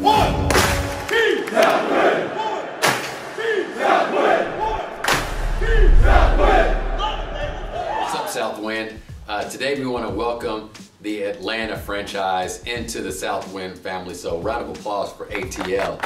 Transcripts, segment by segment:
One, Team Southwind. One, Team Southwind. One, Team Southwind. What's up, Southwind? Today we want to welcome the Atlanta franchise into the Southwind family. So round of applause for ATL.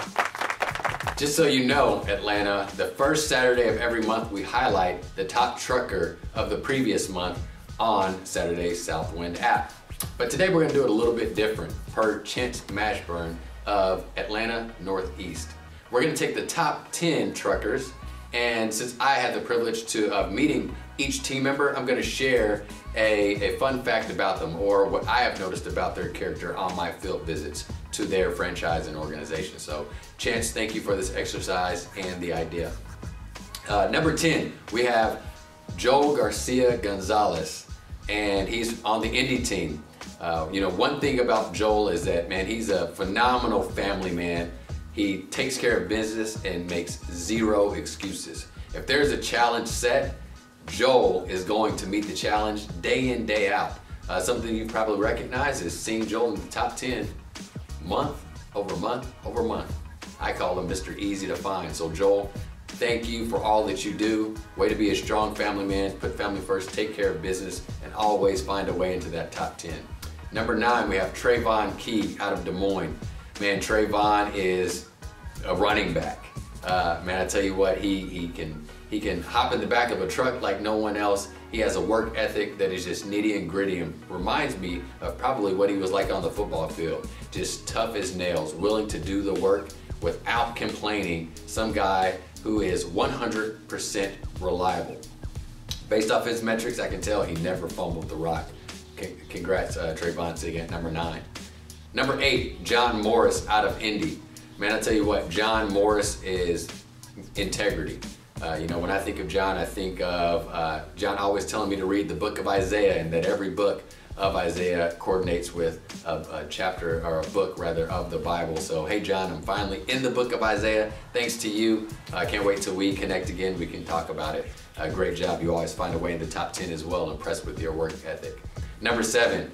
Just so you know, Atlanta, the first Saturday of every month we highlight the top trucker of the previous month on Saturday's Southwind app. But today we're going to do it a little bit different per Chance Mashburn of Atlanta Northeast. We're going to take the top 10 truckers, and since I had the privilege of meeting each team member, I'm going to share a fun fact about them or what I have noticed about their character on my field visits to their franchise and organization. So Chance, thank you for this exercise and the idea. Number 10, we have Joel Garcia Gonzalez, and he's on the Indy team. You know, one thing about Joel is that, man, he's a phenomenal family man. He takes care of business and makes zero excuses. If there's a challenge set, Joel is going to meet the challenge day in, day out. Something you probably recognize is seeing Joel in the top 10 month over month over month. I call him Mr. Easy to Find. So Joel, thank you for all that you do. Way to be a strong family man, put family first, take care of business, and always find a way into that top 10. Number 9, we have Trayvon Key out of Des Moines. Man, Trayvon is a running back. Man, I tell you what, he can hop in the back of a truck like no one else. He has a work ethic that is just nitty and gritty and reminds me of probably what he was like on the football field. Just tough as nails, willing to do the work without complaining. Some guy who is 100% reliable. Based off his metrics, I can tell he never fumbled the rock. Congrats, Trayvon, sitting at number 9. Number 8, John Morris out of Indy. Man, I tell you what, John Morris is integrity. You know, when I think of John, I think of John always telling me to read the book of Isaiah, and that every book of Isaiah coordinates with a chapter, or a book rather, of the Bible. So, hey John, I'm finally in the book of Isaiah. Thanks to you. I can't wait till we connect again. We can talk about it. Great job. You always find a way in the top 10 as well. Impressed with your work ethic. Number 7,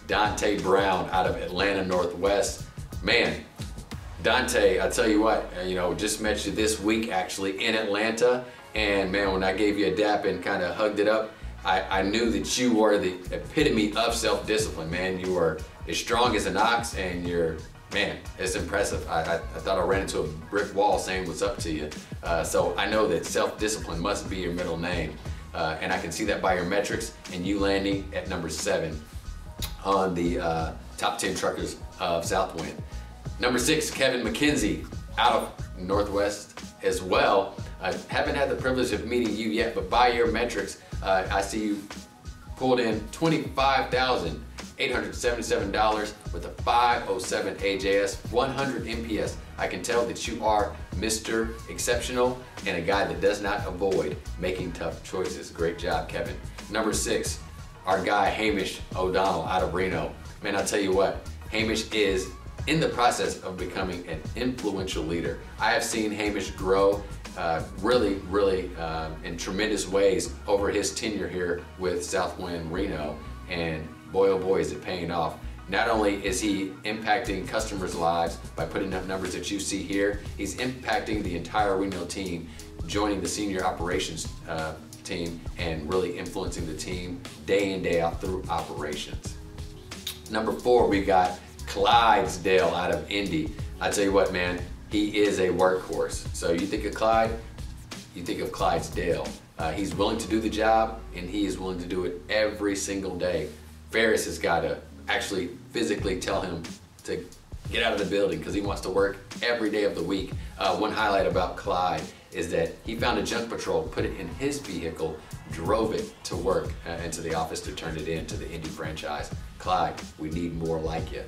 Dante Brown out of Atlanta Northwest. Man, Dante, I tell you what, you know, just met you this week actually in Atlanta, and man, when I gave you a dap and kind of hugged it up, I knew that you were the epitome of self-discipline, man. You were as strong as an ox, and you're, man, it's impressive. I thought I ran into a brick wall saying what's up to you. So I know that self-discipline must be your middle name. And I can see that by your metrics, and you landing at number 7 on the top 10 truckers of Southwind. Number 6, Kevin McKenzie out of Northwest as well. I haven't had the privilege of meeting you yet, but by your metrics, I see you pulled in $25,877 with a 507 AJS, 100 MPS. I can tell that you are Mr. Exceptional and a guy that does not avoid making tough choices. Great job, Kevin. Number 6, our guy Hamish ODonnell out of Reno. Man, I'll tell you what, Hamish is in the process of becoming an influential leader. I have seen Hamish grow really in tremendous ways over his tenure here with Southwind Reno, and boy oh boy is it paying off. Not only is he impacting customers' lives by putting up numbers that you see here, he's impacting the entire Reno team, joining the senior operations team and really influencing the team day in, day out through operations. Number 4, we got Clydesdale out of Indy. I tell you what, man, he is a workhorse. So you think of Clyde, you think of Clydesdale. He's willing to do the job, and he is willing to do it every single day. Ferris has got to actually physically tell him to get out of the building because he wants to work every day of the week. One highlight about Clyde is that he found a junk patrol, put it in his vehicle, drove it to work into the office to turn it in to the Indy franchise. Clyde, we need more like you.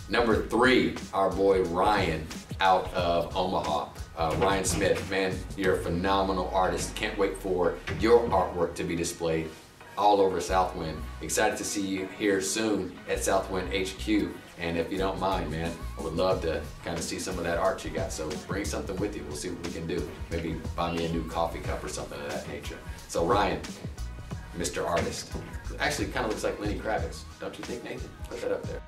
Number 3, our boy Ryan out of Omaha. Ryan Smith, man, you're a phenomenal artist. Can't wait for your artwork to be displayed all over Southwind. Excited to see you here soon at Southwind HQ. And if you don't mind, man, I would love to kind of see some of that art you got. So bring something with you. We'll see what we can do. Maybe buy me a new coffee cup or something of that nature. So Ryan, Mr. Artist. Actually, kind of looks like Lenny Kravitz. Don't you think, Nathan? Put that up there.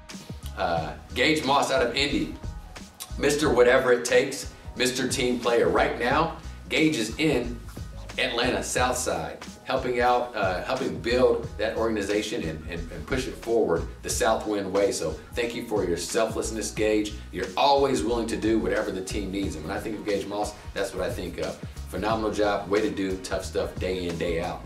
Gage Moss out of Indy. Mr. Whatever It Takes, Mr. Team Player. Right now, Gage is in Atlanta Southside, helping out, helping build that organization and push it forward the Southwind way. So thank you for your selflessness, Gage. You're always willing to do whatever the team needs. And when I think of Gage Moss, that's what I think of. Phenomenal job, way to do tough stuff day in, day out.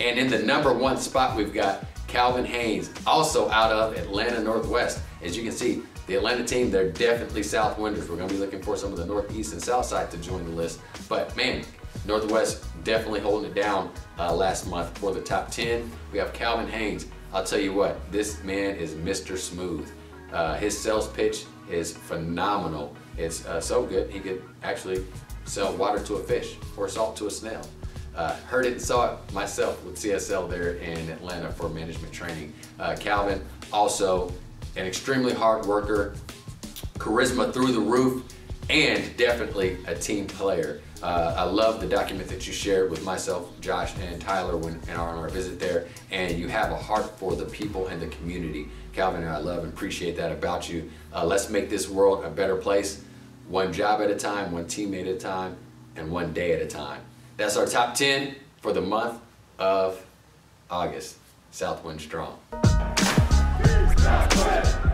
And in the #1 spot, we've got Calvin Haynes, also out of Atlanta Northwest. As you can see, the Atlanta team, they're definitely Southwinders. We're gonna be looking for some of the Northeast and South side to join the list. But man, Northwest definitely holding it down last month for the top 10. We have Calvin Haynes. I'll tell you what, this man is Mr. Smooth. His sales pitch is phenomenal. It's so good, he could actually sell water to a fish or salt to a snail. Heard it and saw it myself with CSL there in Atlanta for management training. Calvin, also an extremely hard worker, charisma through the roof, and definitely a team player. I love the document that you shared with myself, Josh, and Tyler on our visit there, and you have a heart for the people and the community. Calvin, and I love and appreciate that about you. Let's make this world a better place, one job at a time, one teammate at a time, and one day at a time. That's our top 10 for the month of August. Southwind strong. Southwind!